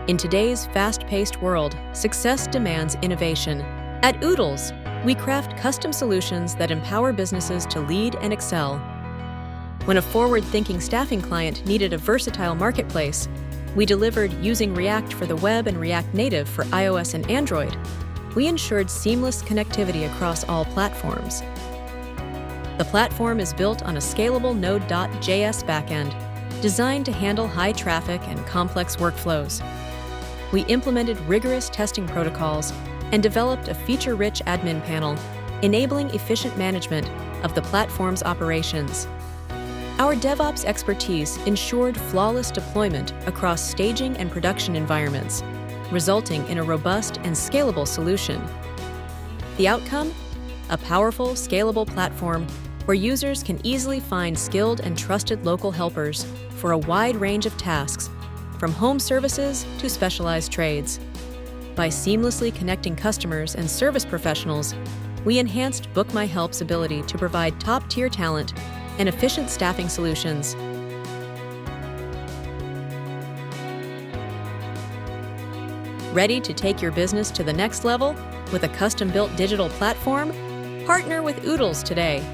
In today's fast-paced world, success demands innovation. At Oodles, we craft custom solutions that empower businesses to lead and excel. When a forward-thinking staffing client needed a versatile marketplace, we delivered using React for the web and React Native for iOS and Android. We ensured seamless connectivity across all platforms. The platform is built on a scalable Node.js backend, designed to handle high traffic and complex workflows. We implemented rigorous testing protocols and developed a feature-rich admin panel, enabling efficient management of the platform's operations. Our DevOps expertise ensured flawless deployment across staging and production environments, resulting in a robust and scalable solution. The outcome? A powerful, scalable platform where users can easily find skilled and trusted local helpers for a wide range of tasks, from home services to specialized trades. By seamlessly connecting customers and service professionals, we enhanced Book My Help's ability to provide top-tier talent and efficient staffing solutions. Ready to take your business to the next level with a custom-built digital platform? Partner with Oodles today.